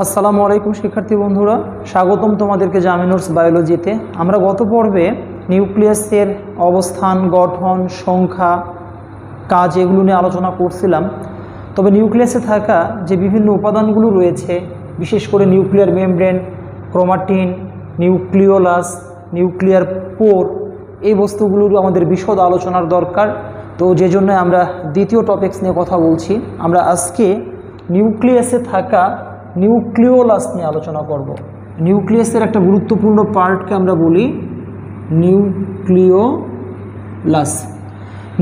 আসসালামু আলাইকুম শিক্ষার্থী বন্ধুরা, স্বাগতম তোমাদেরকে জামিনুরস বায়োলজিতে। আমরা গত পর্বে নিউক্লিয়াসের অবস্থান, গঠন, সংখ্যা, কাজ এগুলো নিয়ে আলোচনা করছিলাম। তবে নিউক্লিয়াসে থাকা যে বিভিন্ন উপাদানগুলো রয়েছে, বিশেষ করে nuclear membrane, chromatin, nucleolus, nuclear pore, এই বস্তুগুলোর আমাদের বিশদ আলোচনার দরকার। তো যে জন্য আমরা দ্বিতীয় টপিকস নিয়ে কথা বলছি। আমরা আজকে নিউক্লিয়াসে থাকা নিউক্লিওলাস নিয়ে আলোচনা করব। নিউক্লিয়াসের একটা গুরুত্বপূর্ণ পার্টকে আমরা বলি নিউক্লিওলাস।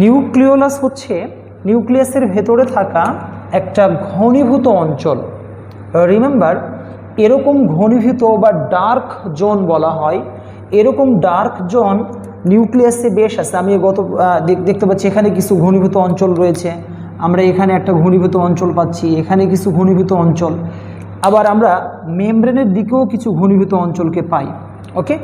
নিউক্লিওলাস হচ্ছে নিউক্লিয়াসের ভেতরে থাকা একটা ঘনীভূত অঞ্চল। রিমেম্বার, এরকম ঘনীভূত বা ডার্ক জোন বলা হয়। এরকম ডার্ক জোন নিউক্লিয়াসে বেশ আছে। আমি দেখতে পাচ্ছি এখানে কিছু ঘনীভূত অঞ্চল রয়েছে, আমরা এখানে একটা ঘনীভূত অঞ্চল পাচ্ছি, এখানে কিছু ঘনীভূত অঞ্চল, আবার আমরা মেমব্রেনের দিকেও কিছু ঘনীভূত অঞ্চলকে পাই। ওকে,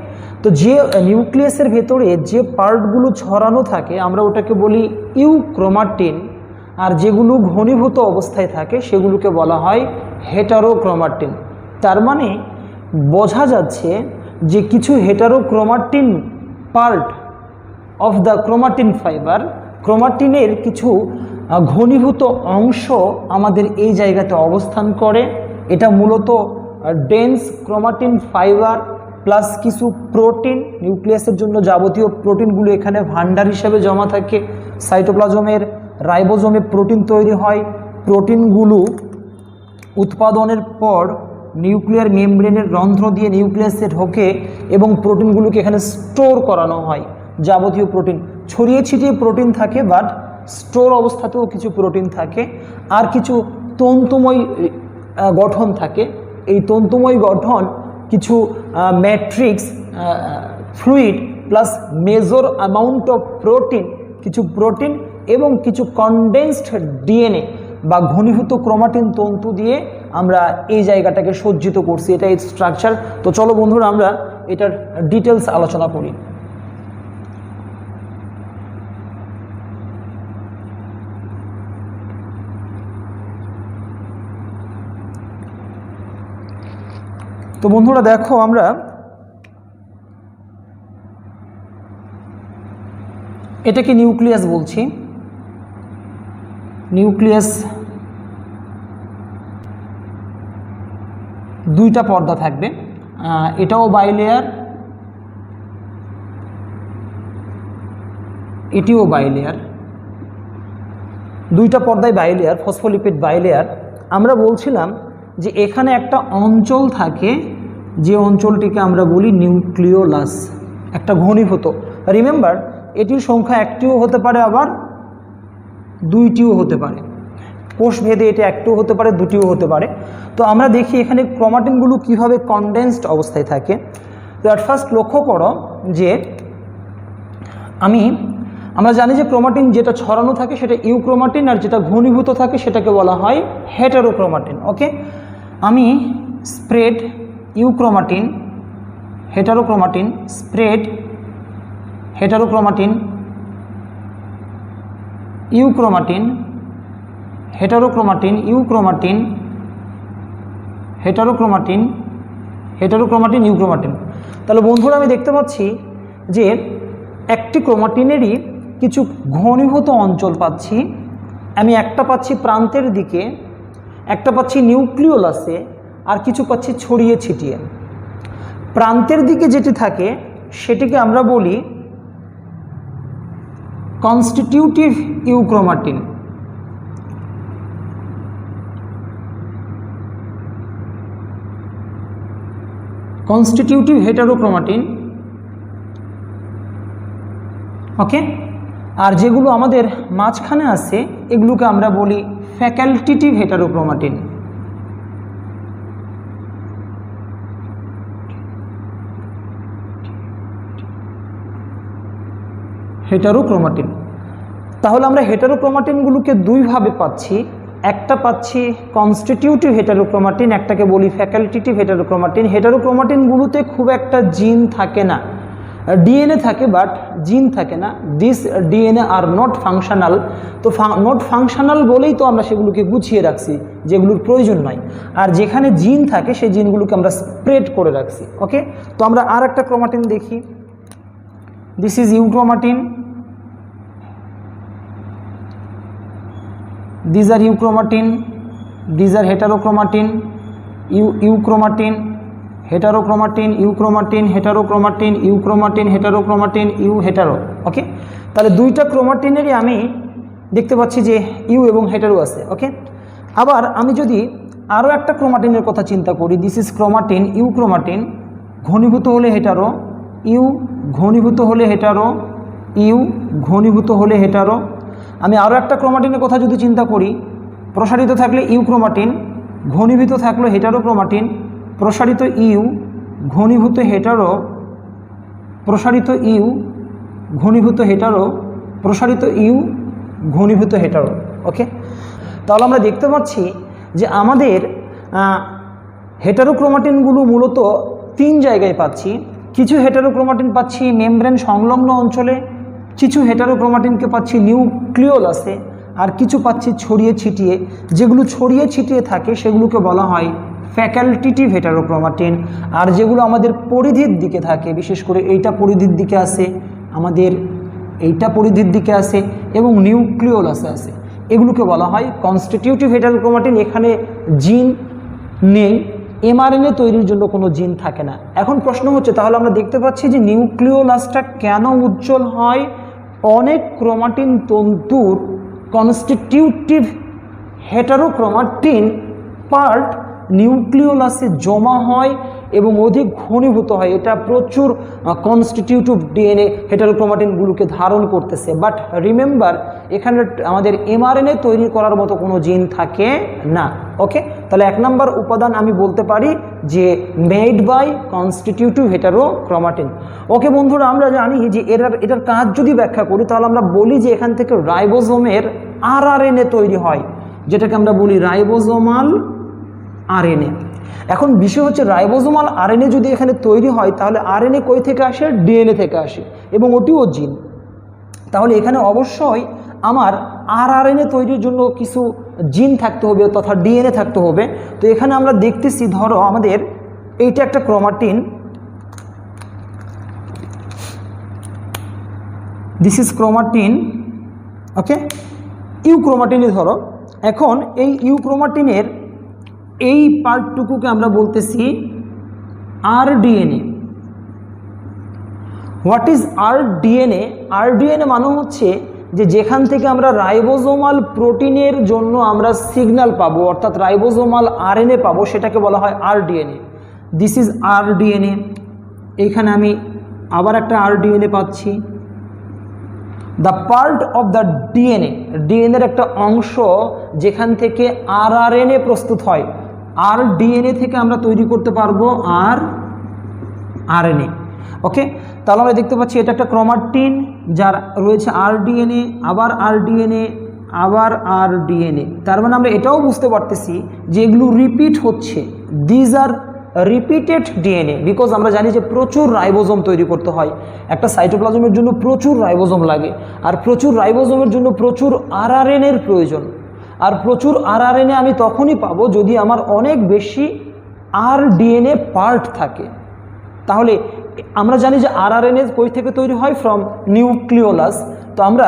তো যে নিউক্লিয়াসের ভেতরে যে পার্টগুলো ছড়ানো থাকে আমরা ওটাকে বলি ইউক্রোমাটিন, আর যেগুলো ঘনীভূত অবস্থায় থাকে সেগুলোকে বলা হয় হেটারোক্রোমাটিন। তার মানে বোঝা যাচ্ছে যে কিছু heterochromatin part of the chromatin fibre, ক্রোমাটিনের কিছু ঘনীভূত অংশ আমাদের এই জায়গাতে অবস্থান করে। এটা মূলত ডেন্স ক্রোমাটিন ফাইবার প্লাস কিছু প্রোটিন। নিউক্লিয়াসের জন্য যাবতীয় প্রোটিনগুলো এখানে ভান্ডার হিসেবে জমা থাকে। সাইটোপ্লাজমের রাইবোজোমে প্রোটিন তৈরি হয়। প্রোটিনগুলো উৎপাদনের পর নিউক্লিয়ার মেমব্রেনের রন্ধ্র দিয়ে নিউক্লিয়াসে ঢোকে এবং প্রোটিনগুলোকে এখানে স্টোর করানো হয়। যাবতীয় প্রোটিন ছড়িয়ে ছিটিয়ে প্রোটিন থাকে, বাট স্টোর অবস্থাতেও কিছু প্রোটিন থাকে, আর কিছু তন্তুময় গঠন থাকে। এই তন্তুময় গঠন কিছু matrix, fluid plus major amount of protein, কিছু প্রোটিন এবং কিছু কনডেন্সড ডিএনএ বা ঘনীভূত ক্রোমাটিন তন্তু দিয়ে আমরা এই জায়গাটাকে সজ্জিত করছি। এটা এর স্ট্রাকচার। তো চলো বন্ধুরা আমরা এটার ডিটেলস আলোচনা করি। তো বন্ধুরা দেখো, আমরা এটাকে নিউক্লিয়াস বলছি। নিউক্লিয়াস দুইটা পর্দা থাকবে, এটাও বাইলেয়ার, এটিও বাইলেয়ার। দুইটা পর্দায় বাইলেয়ার, ফসফোলিপিড বাইলেয়ার। আমরা বলছিলাম যে এখানে একটা অঞ্চল থাকে, যে অঞ্চলটিকে আমরা বলি নিউক্লিওলাস, একটা ঘনীভূত। রিমেম্বার, এটির সংখ্যা একটিও হতে পারে, আবার দুইটিও হতে পারে। কোষ ভেদে এটা একটিও হতে পারে, দুটিও হতে পারে। তো আমরা দেখি এখানে ক্রোমাটিনগুলো কিভাবে কনডেন্সড অবস্থায় থাকে। তো অ্যাট ফার্স্ট লক্ষ্য করো যে আমরা জানি যে ক্রোমাটিন যেটা ছড়ানো থাকে সেটা ইউক্রোমাটিন, আর যেটা ঘনীভূত থাকে সেটাকে বলা হয় হেটারোক্রোমাটিন। ওকে, আমি spread euchromatin, heterochromatin, spread heterochromatin, euchromatin, heterochromatin, euchromatin, heterochromatin, heterochromatin, euchromatin. তাহলে বন্ধুরা আমি দেখতে পাচ্ছি যে একটি ক্রোমাটিনেরই কিছু ঘনীভূত অঞ্চল পাচ্ছি। আমি একটা পাচ্ছি প্রান্তের দিকে, একটা পাচ্ছি নিউক্লিওলাসে, আর কিছু পাচ্ছি ছড়িয়ে ছিটিয়ে। প্রান্তের দিকে যেটি থাকে সেটিকে আমরা বলি কনস্টিটিউটিভ ইউক্রোমাটিন। Constitutive heterochromatin. ওকে, আর যেগুলো আমাদের মাঝখানে আছে এগুলোকে আমরা বলি ফ্যাকাল্টেটিভ হেটারোক্রোমাটিন। হেটারোক্রোমাটিন। তাহলে আমরা হেটারোক্রোমাটিনগুলোকে দুইভাবে পাচ্ছি। একটা পাচ্ছি কনস্টিটিউটিভ হেটারোক্রোমাটিন, একটাকে বলি ফ্যাকাল্টেটিভ হেটারোক্রোমাটিন। হেটারোক্রোমাটিনগুলোতে খুব একটা জিন থাকে না, ডিএনএ থাকে বাট জিন থাকে না। This DNA are not functional. তো নট ফাংশনাল বলেই তো আমরা সেগুলোকে গুছিয়ে রাখছি, যেগুলোর প্রয়োজন নাই। আর যেখানে জিন থাকে সেই জিনগুলোকে আমরা স্প্রেড করে রাখছি। ওকে, তো আমরা আর একটা ক্রোমাটিন দেখি। This is euchromatin, this are euchromatin, this are heterochromatin, euchromatin, heterochromatin, euchromatin, heterochromatin, euchromatin, heterochromatin, hetero. Okay, তাহলে দুইটা ক্রোমাটিনেরই আমি দেখতে পাচ্ছি যে ইউ এবং হেটারো আছে। ওকে, আবার আমি যদি আরও একটা ক্রোমাটিনের কথা চিন্তা করি, দিস ইজ ক্রোমাটিন, ইউক্রোমাটিন, ঘনীভূত হলে হেটারো, ইউ ঘনীভূত হলে হেটারো, ইউ ঘনীভূত হলে হেটারো। আমি আরও একটা ক্রোমাটিনের কথা যদি চিন্তা করি, প্রসারিত থাকলে ইউক্রোমাটিন, ঘনীভূত থাকলো হেটারোক্রোমাটিন, প্রসারিত ইউ ঘনীভূত হেটারো, প্রসারিত ইউ ঘনীভূত হেটারো, প্রসারিত ইউ ঘনীভূত হেটারো। ওকে, তাহলে আমরা দেখতে পাচ্ছি যে আমাদের হেটারোক্রোমাটিনগুলো মূলত তিন জায়গায় পাচ্ছি। কিছু হেটারোক্রোমাটিন পাচ্ছি মেমব্রেন সংলগ্ন অঞ্চলে, কিছু হেটারোক্রোমাটিনকে পাচ্ছি নিউক্লিওলাসে, আর কিছু পাচ্ছি ছড়িয়ে ছিটিয়ে। যেগুলো ছড়িয়ে ছিটিয়ে থাকে সেগুলোকে বলা হয় ফ্যাকাল্টেটিভ হেটারোক্রোমাটিন। আর যেগুলো আমাদের পরিধির দিকে থাকে, বিশেষ করে এইটা পরিধির দিকে আসে, আমাদের এইটা পরিধির দিকে আসে এবং নিউক্লিওলাসে আসে, এগুলোকে বলা হয় কনস্টিটিউটিভ হেটারোক্রোমাটিন। এখানে জিন নেই, এমআরএনএ তৈরির জন্য কোনো জিন থাকে না। এখন প্রশ্ন হচ্ছে, তাহলে আমরা দেখতে পাচ্ছি যে নিউক্লিওলাসটা কেন উজ্জ্বল হয়? অনেক ক্রোমাটিন তন্তুর কনস্টিটিউটিভ হেটারোক্রোমাটিন পার্ট নিউক্লিওলাসে জমা হয় এবং অধিক ঘনীভূত হয়। এটা প্রচুর কনস্টিটিউটিভ ডিএনএ হেটারোক্রোমাটিনগুলোকে ধারণ করতেছে। বাট রিমেম্বার, এখানে আমাদের এমআরএনএ তৈরি করার মতো কোনো জিন থাকে না। ওকে, তাহলে এক নম্বর উপাদান আমি বলতে পারি যে মেড বাই কনস্টিটিউটিভ হেটারোক্রোমাটিন। ওকে বন্ধুরা, আমরা জানি যে এটার কাজ যদি ব্যাখ্যা করি, তাহলে আমরা বলি যে এখান থেকে রাইবোজোমের আরআরএনএ তৈরি হয়, যেটাকে আমরা বলি রাইবোজোমাল আরএনএ। এখন বিষয় হচ্ছে, রাইবোজোমাল আরএনএ যদি এখানে তৈরি হয়, তাহলে আরএনএ কই থেকে আসে? ডিএনএ থেকে আসে, এবং ওটিও জিন। তাহলে এখানে অবশ্যই আমার আরআরএনএ তৈরির জন্য কিছু জিন থাকতে হবে, তথা ডিএনএ থাকতে হবে। তো এখানে আমরা দেখতেছি, ধরো আমাদের এইটা একটা ক্রোমাটিন, দিস ইজ ক্রোমাটিন। ওকে, ইউক্রোমাটিনই ধরো। এখন এই ইউক্রোমাটিনের এই পার্টটুকুকে আমরা বলতেছি RDNA. What is RDNA? RDNA মানে হচ্ছে যে যেখান থেকে আমরা রাইবোজোমাল প্রোটিনের জন্য আমরা সিগন্যাল পাবো, অর্থাৎ রাইবোজোমাল আরএনএ পাবো, সেটাকে বলা হয় আরডিএনএ। This is RDNA. এইখানে আমি আবার একটা আরডিএনএ পাচ্ছি। The part of the DNA, ডিএনএর একটা অংশ যেখান থেকে আরআরএনএ প্রস্তুত হয়। আর ডিএনএ থেকে আমরা তৈরি করতে পারবো আরএনএ। ওকে, তাহলে আমরা দেখতে পাচ্ছি এটা একটা ক্রোমাটিন যার রয়েছে আরডিএনএ, আবার আরডিএনএ, আবার আরডিএনএ। তার মানে আমরা এটাও বুঝতে পারতেছি যে এগুলো রিপিট হচ্ছে। These are repeated DNA, because আমরা জানি যে প্রচুর রাইবোজোম তৈরি করতে হয়। একটা সাইটোপ্লাজমের জন্য প্রচুর রাইবোজোম লাগে, আর প্রচুর রাইবোজোমের জন্য প্রচুর আরআরএনএর প্রয়োজন। আর প্রচুর আরআরএনএ আমি তখনই পাবো যদি আমার অনেক বেশি আরডিএনএ পার্ট থাকে। তাহলে আমরা জানি যে আরআরএনএ কই থেকে তৈরি হয়? From nucleolus. তো আমরা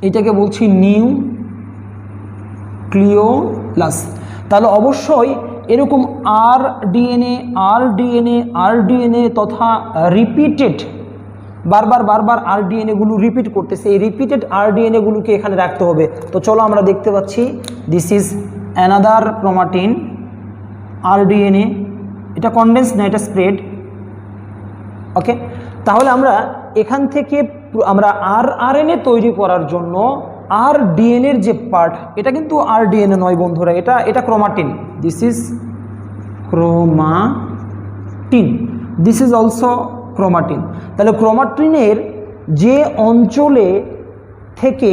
এটাকে বলছি নিউক্লিওলাস। তাহলে অবশ্যই এরকম আরডিএনএ আরডিএনএ আরডিএনএ তথা রিপিটেড, বারবার আরডিএনএগুলো রিপিট করতেছে। এই রিপিটেড আরডিএনএগুলোকে এখানে রাখতে হবে। তো চলো আমরা দেখতে পাচ্ছি, this is another chromatin RDNA. এটা কনডেন্স না, এটা স্প্রেড। ওকে, তাহলে আমরা এখান থেকে আমরা আরআরএনএ তৈরি করার জন্য আরডিএনএর যে পার্ট, এটা কিন্তু আরডিএনএ নয় বন্ধুরা, এটা chromatin. This is chromatin, this is also chromatin. তাহলে ক্রোমাটিনের যে অঞ্চলে থেকে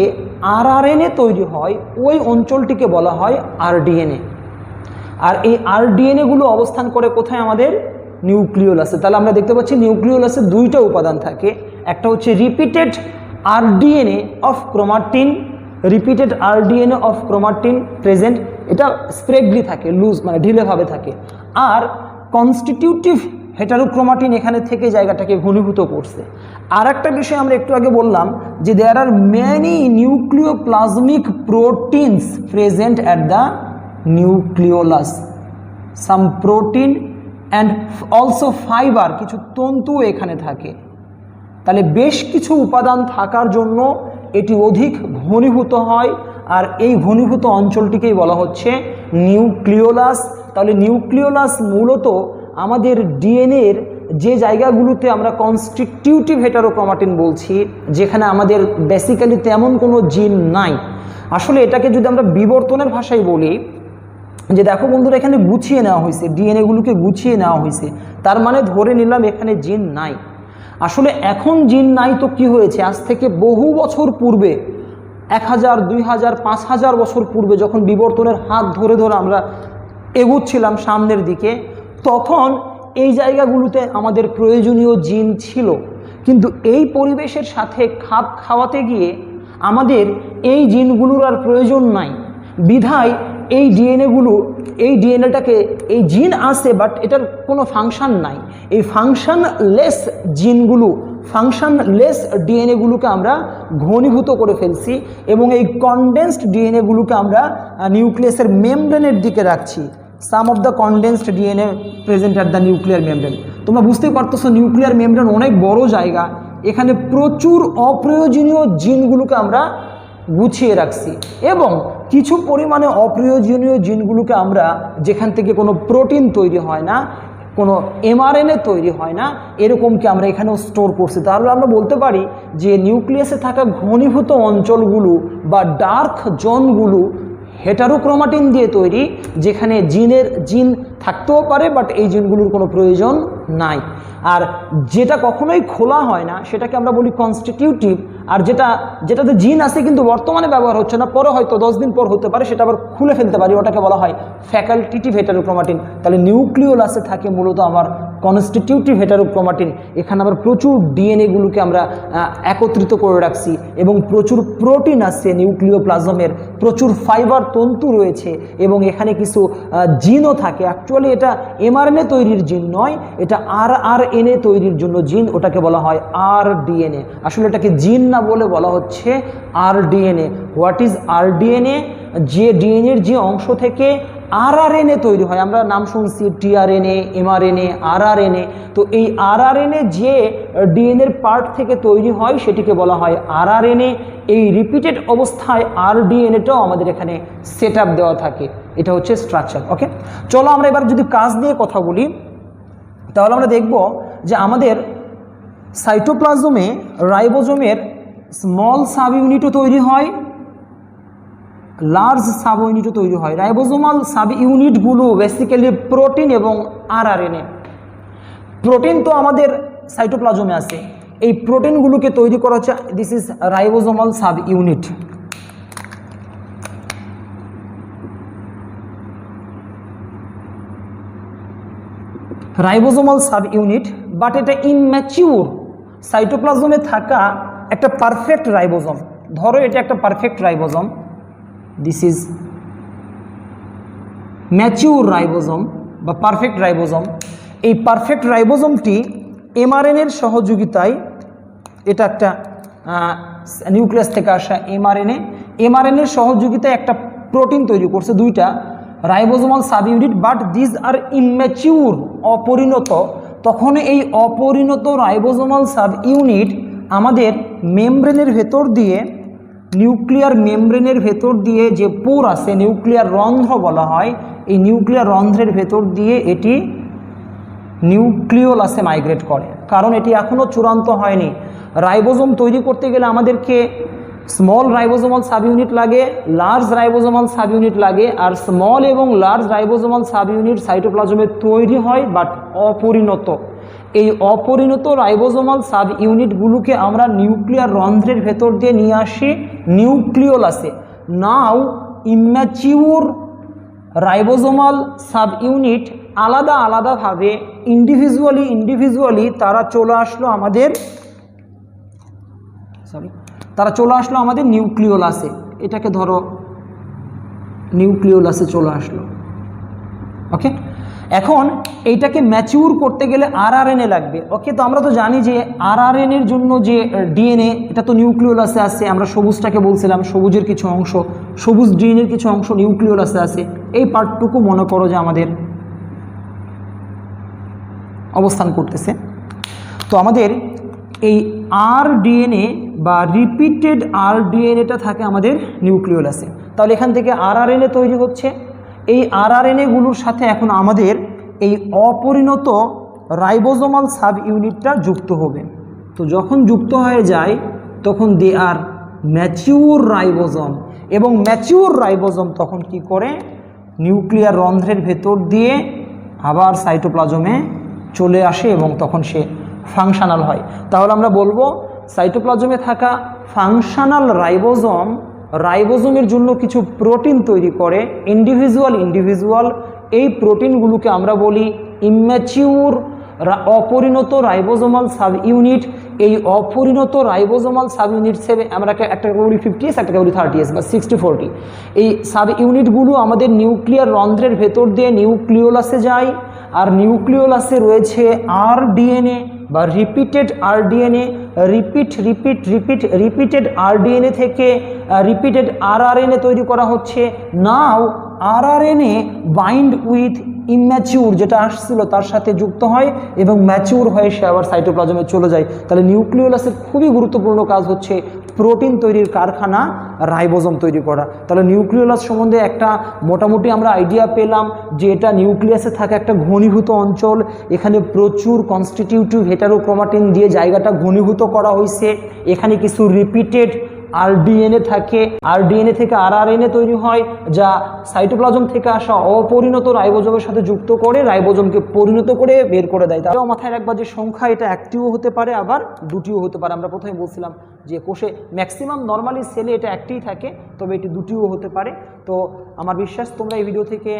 আরআরএনএ তৈরি হয় ওই অঞ্চলটিকে বলা হয় আরডিএনএ। আর এই আরডিএনএগুলো অবস্থান করে কোথায়? আমাদের নিউক্লিওলাসে। তাহলে আমরা দেখতে পাচ্ছি নিউক্লিওলাসে দুইটা উপাদান থাকে, একটা হচ্ছে repeated RDNA of chromatin, repeated RDNA of chromatin present, এটা স্প্রেডলি থাকে, লুজ মানে ঢিলেভাবে থাকে, আর কনস্টিটিউটিভ হেটারোক্রোমাটিন এখানে থেকে জায়গাটাকে ঘনীভূত করছে। আর একটা বিষয় আমরা একটু আগে বললাম যে there are many nucleoplasmic proteins present at the nucleolus, some protein and also fibre, কিছু তন্তু এখানে থাকে। তাহলে বেশ কিছু উপাদান থাকার জন্য এটি অধিক ঘনীভূত হয়, আর এই ঘনীভূত অঞ্চলটিকেই বলা হচ্ছে নিউক্লিওলাস। তাহলে নিউক্লিওলাস মূলত আমাদের ডিএনএর যে জায়গাগুলোতে আমরা কনস্টিটিউটিভ হেটারোক্রোমাটিন বলছি, যেখানে আমাদের বেসিক্যালি তেমন কোনো জিন নাই, আসলে এটাকে যদি আমরা বিবর্তনের ভাষায় বলি যে দেখো বন্ধুরা এখানে গুছিয়ে নেওয়া হয়েছে, ডিএনএগুলোকে গুছিয়ে নেওয়া হয়েছে, তার মানে ধরে নিলাম এখানে জিন নাই। আসলে এখন জিন নাই তো কি হয়েছে, আজ থেকে বহু বছর পূর্বে 1000, 2000, 5000 বছর পূর্বে যখন বিবর্তনের হাত ধরে ধরে আমরা এগুচ্ছিলাম সামনের দিকে, তখন এই জায়গাগুলোতে আমাদের প্রয়োজনীয় জিন ছিল, কিন্তু এই পরিবেশের সাথে খাপ খাওয়াতে গিয়ে আমাদের এই জিনগুলোর আর প্রয়োজন নাই, বিধায় এই ডিএনএটাকে এই জিন আছে বাট এটার কোনো ফাংশন নাই, এই ফাংশনলেস জিনগুলো, ফাংশনলেস ডিএনএগুলোকে আমরা ঘনীভূত করে ফেলছি এবং এই কনডেন্সড ডিএনএগুলোকে আমরা নিউক্লিয়াসের মেমব্রেনের দিকে রাখছি। Some of the condensed DNA present at the nuclear membrane. তোমরা বুঝতেই পারতেছো নিউক্লিয়ার মেমব্রেন অনেক বড় জায়গা, এখানে প্রচুর অপ্রয়োজনীয় জিনগুলোকে আমরা গুছিয়ে রাখছি এবং কিছু পরিমাণে অপ্রয়োজনীয় জিনগুলোকে আমরা, যেখান থেকে কোনো প্রোটিন তৈরি হয় না, কোনো এমআরএনএ তৈরি হয় না, এরকমকে আমরা এখানেও স্টোর করছি। তাহলে আমরা বলতে পারি যে নিউক্লিয়াসে থাকা ঘনীভূত অঞ্চলগুলো বা ডার্ক জোনগুলো হেটারোক্রোমাটিন দিয়ে তৈরি, যেখানে জিন থাকতেও পারে বাট এই জিনগুলোর কোনো প্রয়োজন নাই। আর যেটা কখনোই খোলা হয় না সেটাকে আমরা বলি কনস্টিটিউটিভ, আর যেটাতে জিন আছে কিন্তু বর্তমানে ব্যবহার হচ্ছে না, পরে হয়তো 10 দিন পর হতে পারে, সেটা আবার খুলে ফেলতে পারি, ওটাকে বলা হয় ফ্যাকাল্টেটিভ হেটারোক্রোমাটিন। তাহলে নিউক্লিওলাসে থাকে মূলত আমার কনস্টিটিউটিভ হেটারোক্রোমাটিন, এখানে আবার প্রচুর ডিএনএগুলোকে আমরা একত্রিত করে রাখছি এবং প্রচুর প্রোটিন আছে নিউক্লিওপ্লাজমের, প্রচুর ফাইবার তন্তু রয়েছে এবং এখানে কিছু জিনও থাকে। অ্যাকচুয়ালি এটা এমআরএনএ তৈরির জিন নয়, এটা আরআরএনএ তৈরির জন্য জিন, ওটাকে বলা হয় আরডিএনএ। আসলে এটাকে জিন না বলে বলা হচ্ছে আরডিএনএ। What is RDNA? যে ডিএনএর যে অংশ থেকে আরআরএনএ তৈরি হয়, আমরা নাম শুনছি টিআরএনএ, এমআরএনএ, আরআরএনএ, তো এই আরআরএনএ যে ডিএনএর পার্ট থেকে তৈরি হয় সেটিকে বলা হয় আরআরএনএ। এই রিপিটেড অবস্থায় আরডিএনএটাও আমাদের এখানে সেট আপ দেওয়া থাকে, এটা হচ্ছে স্ট্রাকচার। ওকে, চলো আমরা এবার যদি কাজ নিয়ে কথা বলি, তাহলে আমরা দেখব যে আমাদের সাইটোপ্লাজমে রাইবোজোমের স্মল সাব ইউনিটও তৈরি হয়, লার্জ সাব ইউনিটও তৈরি হয়। রাইবোজোমাল সাব ইউনিটগুলো বেসিক্যালি প্রোটিন এবং আরআরএনএ। প্রোটিন তো আমাদের সাইটোপ্লাজমে আছে, এই প্রোটিনগুলোকে তৈরি করা হচ্ছে, this is ribosomal sub unit. Ribosomal subunit, but এটা ইমম্যাচিউর। সাইটোপ্লাজমে থাকা একটা পারফেক্ট রাইবোজোম, ধরো এটা একটা perfect ribosome, this is mature ribosome বা পারফেক্ট রাইবোজোম। এই পারফেক্ট রাইবোজোমটি এমআরএনএর সহযোগিতায়, এটা একটা নিউক্লিয়াস থেকে আসা এমআরএনএর সহযোগিতায় একটা প্রোটিন তৈরি করছে, দুইটা ribosomal subunit, but this are immature, অপরিণত। তখন এই অপরিণত রাইবোজোমাল সাব ইউনিট আমাদের মেমব্রেনের ভেতর দিয়ে, নিউক্লিয়ার মেমব্রেনের ভেতর দিয়ে যে পোর আছে, নিউক্লিয়ার রন্ধ্র বলা হয়, এই নিউক্লিয়ার রন্ধ্রের ভেতর দিয়ে এটি নিউক্লিওলাসে মাইগ্রেট করে, কারণ এটি এখনও চূড়ান্ত হয়নি। রাইবোজোম তৈরি করতে গেলে আমাদেরকে স্মল রাইবোজোমাল সাব ইউনিট লাগে, লার্জ রাইবোজোমাল সাব ইউনিট লাগে, আর স্মল এবং লার্জ রাইবোজোমাল সাব ইউনিট সাইটোপ্লাজমে তৈরি হয় বাট অপরিণত। এই অপরিণত রাইবোজোমাল সাব ইউনিটগুলোকে আমরা নিউক্লিয়ার রন্ধ্রের ভেতর দিয়ে নিয়ে আসি নিউক্লিওলাসে। নাও ইম্যাচিউর রাইবোজোমাল সাব ইউনিট আলাদা আলাদাভাবে ইন্ডিভিজুয়ালি তারা চলে আসলো আমাদের নিউক্লিওলাসে। এটাকে ধরো নিউক্লিওলাসে চলে আসলো। ওকে, এখন এইটাকে ম্যাচিউর করতে গেলে আরআরএনএ লাগবে। ওকে, তো আমরা তো জানি যে আরআরএনএর জন্য যে ডিএনএ, এটা তো নিউক্লিওলাসে আছে। আমরা সবুজটাকে বলছিলাম, সবুজের কিছু অংশ, সবুজ ডিএনএর কিছু অংশ নিউক্লিওলাসে আছে। এই পার্টটুকু মনে করো যে আমাদের অবস্থান করতেছে। তো আমাদের এই আরডিএনএ বা রিপিটেড আরডিএনএটা থাকে আমাদের নিউক্লিওলাসে। তাহলে এখান থেকে আরআরএনএ তৈরি হচ্ছে। এই আরআরএনএগুলোর সাথে এখন আমাদের এই অপরিণত রাইবোজোমাল সাব ইউনিটটা যুক্ত হবে। তো যখন যুক্ত হয়ে যায় তখন দে আর ম্যাচিউর রাইবোজোম, এবং ম্যাচিউর রাইবোজোম তখন কি করে, নিউক্লিয়ার রন্ধ্রের ভেতর দিয়ে আবার সাইটোপ্লাজমে চলে আসে এবং তখন সে ফাংশনাল হয়। তাহলে আমরা বলবো সাইটোপ্লাজমে থাকা ফাংশনাল রাইবোজোমের জন্য কিছু প্রোটিন তৈরি করে ইন্ডিভিজুয়াল। এই প্রোটিনগুলোকে আমরা বলি ইম্যাচিউর অপরিণত রাইবোজোমাল সাব ইউনিট। এই অপরিণত রাইবোজোমাল সাব ইউনিট হিসেবে আমরা একটা বলি 50s, একটা বলি 30s বা 60-40। এই সাব ইউনিটগুলো আমাদের নিউক্লিয়ার রন্ধ্রের ভেতর দিয়ে নিউক্লিওলাসে যায়, আর নিউক্লিওলাসে রয়েছে আরডিএনএ বা রিপিটেড আরডিএনএ। রিপিটেড আরডিএনএ থেকে রিপিটেড আরআরএনএ তৈরি করা হচ্ছে। নাও আরআরএনএ বাইন্ড উইথ ইম্যাচিউর, যেটা আসছিল তার সাথে যুক্ত হয় এবং ম্যাচিউর হয়ে সে আবার সাইটোপ্লাজমে চলে যায়। তাহলে নিউক্লিওলাসের খুবই গুরুত্বপূর্ণ কাজ হচ্ছে প্রোটিন তৈরির কারখানা রাইবোজোম তৈরি করা। তাহলে নিউক্লিওলাস সম্বন্ধে একটা মোটামুটি আমরা আইডিয়া পেলাম যে এটা নিউক্লিয়াসে থাকা একটা ঘনীভূত অঞ্চল। এখানে প্রচুর কনস্টিটিউটিভ হেটারোক্রোমাটিন দিয়ে জায়গাটা ঘনীভূত করা হয়েছে। এখানে কিছু রিপিটেড আরডিএনএ থাকে, আরডিএনএ থেকে আরআরএনএ তৈরি হয়, যা সাইটোপ্লাজম থেকে আসা অপরিণত রাইবোজোমের সাথে যুক্ত করে রাইবোজোমকে পরিণত করে বের করে দেয়। তাও মাথায় রাখবা যে সংখ্যা এটা একটিও হতে পারে, আবার দুটিও হতে পারে। আমরা প্রথমে বলছিলাম যে কোষে ম্যাক্সিমাম নর্মালি সেলে এটা একটিই থাকে, তবে এটি দুটিও হতে পারে। তো আমার বিশ্বাস তোমরা এই ভিডিও থেকে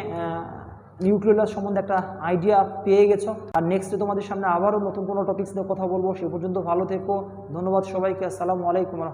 নিউক্লিওলাস সম্বন্ধে একটা আইডিয়া পেয়ে গেছো। আর নেক্সটে তোমাদের সামনে আবারও নতুন কোনো টপিক্স নিয়ে কথা বলবো। সে পর্যন্ত ভালো থেকো। ধন্যবাদ সবাইকে। আসসালামু আলাইকুম।